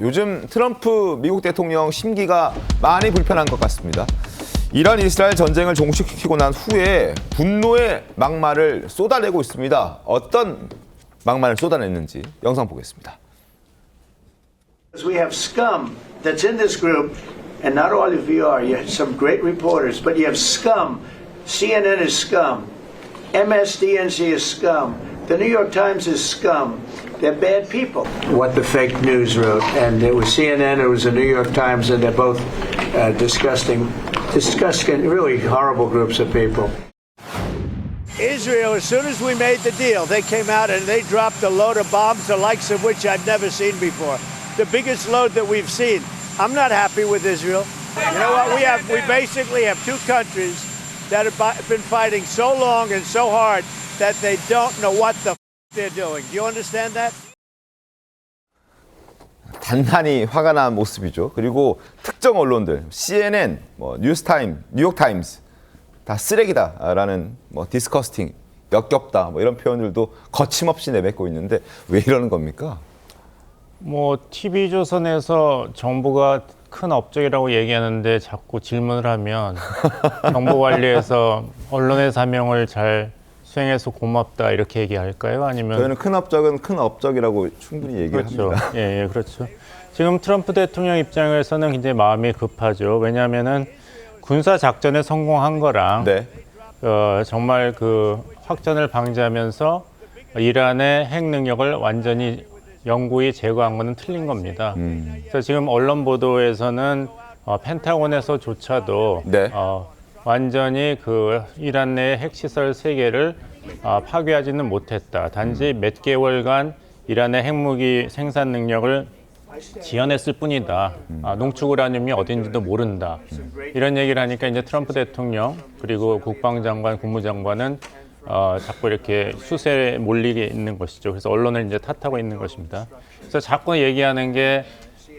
요즘 트럼프 미국 대통령 심기가 많이 불편한 것 같습니다. 이란 이스라엘 전쟁을 종식시키고 난 후에 분노의 막말을 쏟아내고 있습니다. 어떤 막말을 쏟아냈는지 영상 보겠습니다. We have scum that's in this group, and not all of you are. You have some great reporters, but you have scum. CNN is scum. MSDNC is scum. The New York Times is scum. They're bad people. What the fake news wrote, and it was CNN, it was the New York Times, and they're both disgusting, really horrible groups of people. Israel, as soon as we made the deal, they came out and they dropped a load of bombs, the likes of which I've never seen before. The biggest load that we've seen. I'm not happy with Israel. You know what? We basically have two countries that have been fighting so long and so hard that they don't know what the they're doing. Do you understand that? 단단히 화가 난 모습이죠. 그리고 특정 언론들, CNN, 뉴욕 타임스 다 쓰레기다라는 디스커스팅, 역겹다 이런 표현들도 거침없이 내뱉고 있는데 왜 이러는 겁니까? TV조선에서 정부가 큰 업적이라고 얘기하는데 자꾸 질문을 하면 정보 관리에서 언론의 사명을 잘 수행해서 고맙다 이렇게 얘기할까요? 아니면 저희는 큰 업적은 큰 업적이라고 충분히 얘기를 그렇죠. 합니다. 예, 그렇죠. 지금 트럼프 대통령 입장에서는 굉장히 마음이 급하죠. 왜냐하면은 군사 작전에 성공한 거랑 네. 정말 그 확전을 방지하면서 이란의 핵 능력을 완전히 영구히 제거한 거는 틀린 겁니다. 그래서 지금 언론 보도에서는 펜타곤에서조차도 네. 완전히 그 이란 내 핵시설 3개를 파괴하지는 못했다. 단지 몇 개월간 이란의 핵무기 생산 능력을 지연했을 뿐이다. 농축우라늄이 어딘지도 모른다. 이런 얘기를 하니까 이제 트럼프 대통령 그리고 국방장관, 국무장관은 자꾸 이렇게 수세에 몰리게 있는 것이죠. 그래서 언론을 이제 탓하고 있는 것입니다. 그래서 자꾸 얘기하는 게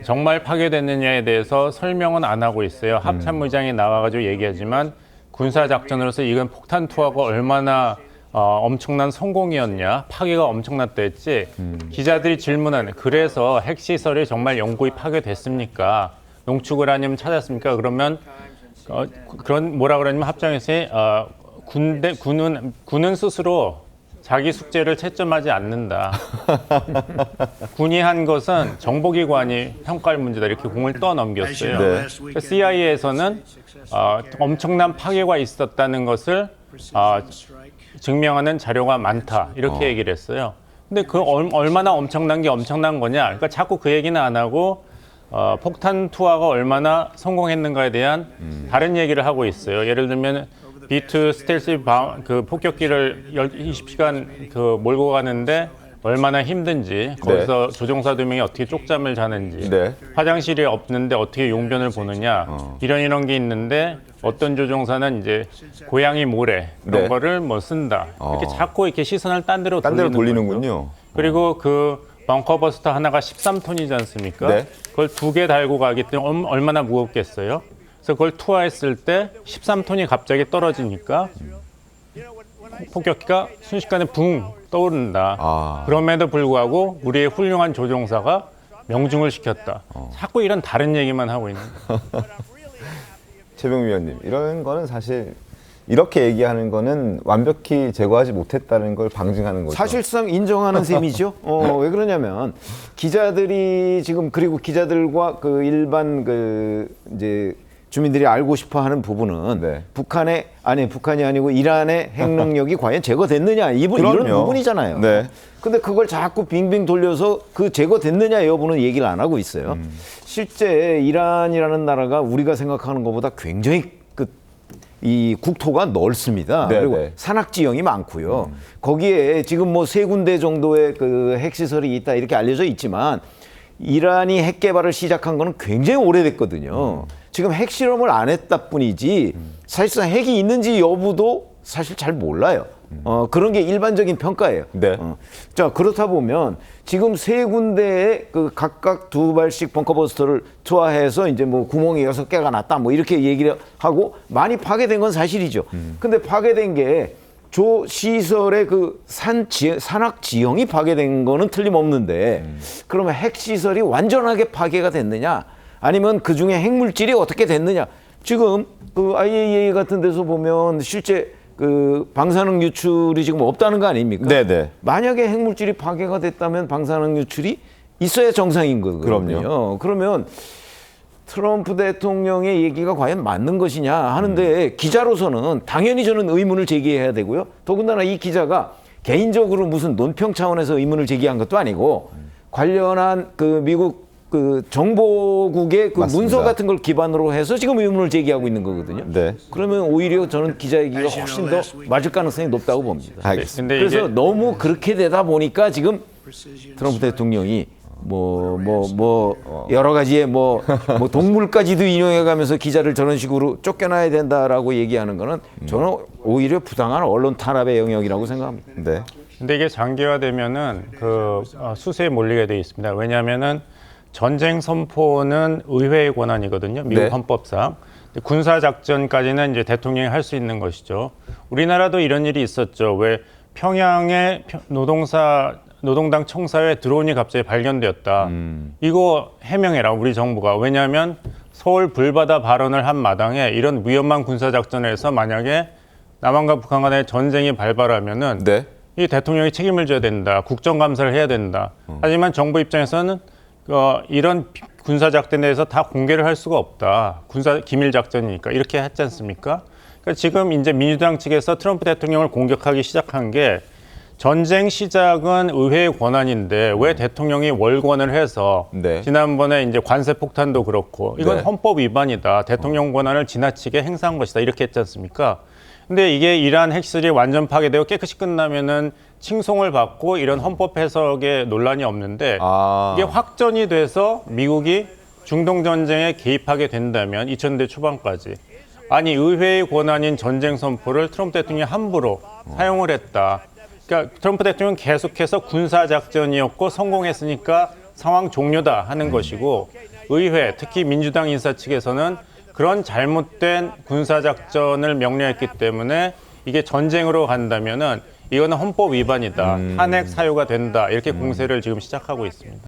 정말 파괴됐느냐에 대해서 설명은 안 하고 있어요. 합참의장이 나와가지고 얘기하지만 군사작전으로서 이건 폭탄 투하가 얼마나 엄청난 성공이었냐, 파괴가 엄청났다 했지. 기자들이 질문하는, 그래서 핵시설이 정말 영구히 파괴됐습니까? 농축우라늄 찾았습니까? 그러면 그런 뭐라 그러냐면 합참에서 군은 스스로 자기 숙제를 채점하지 않는다. 군이 한 것은 정보기관이 평가할 문제다. 이렇게 공을 떠넘겼어요. 네. CIA에서는 엄청난 파괴가 있었다는 것을 증명하는 자료가 많다. 이렇게 얘기를 했어요. 근데 그 얼마나 엄청난 게 엄청난 거냐. 그러니까 자꾸 그 얘기는 안 하고 폭탄 투하가 얼마나 성공했는가에 대한 다른 얘기를 하고 있어요. 예를 들면 B2 스텔스 그 폭격기를 20시간 몰고 가는데 얼마나 힘든지, 거기서 조종사 2명이 어떻게 쪽잠을 자는지, 네. 화장실이 없는데 어떻게 용변을 보느냐, 이런 게 있는데 어떤 조종사는 이제 고양이 모래 그런 네. 거를 쓴다. 이렇게 자꾸 이렇게 시선을 딴 데로 돌리는군요. 그리고 그 벙커버스터 하나가 13톤이지 않습니까? 네. 그걸 2개 달고 가기 때문에 얼마나 무겁겠어요? 그래서 그걸 투하했을 때 13톤이 갑자기 떨어지니까 폭격기가 순식간에 붕 떠오른다. 그럼에도 불구하고 우리의 훌륭한 조종사가 명중을 시켰다. 자꾸 이런 다른 얘기만 하고 있는 거예요. 최병 위원님, 이런 거는 사실 이렇게 얘기하는 거는 완벽히 제거하지 못했다는 걸 방증하는 거죠. 사실상 인정하는 셈이죠. 왜 그러냐면 기자들이 지금 그리고 기자들과 그 일반 이제 주민들이 알고 싶어하는 부분은 네. 북한이 아니고 이란의 핵 능력이 과연 제거됐느냐 이런 부분이잖아요. 네. 근데 그걸 자꾸 빙빙 돌려서 그 제거됐느냐 여부는 얘기를 안 하고 있어요. 실제 이란이라는 나라가 우리가 생각하는 것보다 굉장히 이 국토가 넓습니다. 네, 그리고 네. 산악지형이 많고요. 거기에 지금 3군데 정도의 그 핵시설이 있다 이렇게 알려져 있지만 이란이 핵 개발을 시작한 거는 굉장히 오래됐거든요. 지금 핵실험을 안 했다 뿐이지 사실상 핵이 있는지 여부도 사실 잘 몰라요. 그런 게 일반적인 평가예요. 네. 자, 그렇다 보면 지금 3군데에 그 각각 2발씩 벙커버스터를 투하해서 이제 구멍이 6개가 났다 이렇게 얘기를 하고 많이 파괴된 건 사실이죠. 근데 파괴된 게 조 시설의 그 산악 지형이 파괴된 거는 틀림없는데 그러면 핵 시설이 완전하게 파괴가 됐느냐? 아니면 그 중에 핵물질이 어떻게 됐느냐? 지금 그 IAEA 같은 데서 보면 실제 그 방사능 유출이 지금 없다는 거 아닙니까? 네네. 만약에 핵물질이 파괴가 됐다면 방사능 유출이 있어야 정상인 거거든요. 그럼요. 그러면 트럼프 대통령의 얘기가 과연 맞는 것이냐 하는데 기자로서는 당연히 저는 의문을 제기해야 되고요. 더군다나 이 기자가 개인적으로 무슨 논평 차원에서 의문을 제기한 것도 아니고 관련한 그 미국 그 정보국의 그 맞습니다. 문서 같은 걸 기반으로 해서 지금 의문을 제기하고 있는 거거든요. 네. 그러면 오히려 저는 기자 얘기가 훨씬 더 맞을 가능성이 높다고 봅니다. 알겠습니다. 근데 그래서 이게 너무 그렇게 되다 보니까 지금 트럼프 대통령이 여러 가지의 뭐 동물까지도 인용해가면서 기자를 저런 식으로 쫓겨나야 된다라고 얘기하는 거는 저는 오히려 부당한 언론 탄압의 영역이라고 생각합니다. 네. 근데 이게 장기화되면은 수세에 몰리게 돼 있습니다. 왜냐하면은 전쟁 선포는 의회의 권한이거든요. 미국 네. 헌법상. 군사 작전까지는 이제 대통령이 할 수 있는 것이죠. 우리나라도 이런 일이 있었죠. 왜 평양에 노동당 청사에 드론이 갑자기 발견되었다. 이거 해명해라, 우리 정부가. 왜냐하면 서울 불바다 발언을 한 마당에 이런 위험한 군사 작전에서 만약에 남한과 북한 간의 전쟁이 발발하면은 네. 이 대통령이 책임을 져야 된다. 국정감사를 해야 된다. 하지만 정부 입장에서는 이런 군사 작전에 대해서 다 공개를 할 수가 없다. 군사 기밀 작전이니까 이렇게 했지 않습니까? 그러니까 지금 이제 민주당 측에서 트럼프 대통령을 공격하기 시작한 게 전쟁 시작은 의회의 권한인데 왜 대통령이 월권을 해서 네. 지난번에 이제 관세 폭탄도 그렇고 이건 네. 헌법 위반이다. 대통령 권한을 지나치게 행사한 것이다. 이렇게 했지 않습니까? 근데 이게 이란 핵실이 완전 파괴되고 깨끗이 끝나면은 칭송을 받고 이런 헌법 해석에 논란이 없는데 이게 확전이 돼서 미국이 중동 전쟁에 개입하게 된다면 2000대 초반까지 아니 의회의 권한인 전쟁 선포를 트럼프 대통령이 함부로 사용을 했다. 그러니까 트럼프 대통령은 계속해서 군사 작전이었고 성공했으니까 상황 종료다 하는 것이고 의회 특히 민주당 인사 측에서는 그런 잘못된 군사 작전을 명령했기 때문에 이게 전쟁으로 간다면은 이거는 헌법 위반이다. 탄핵 사유가 된다. 이렇게 공세를 지금 시작하고 있습니다.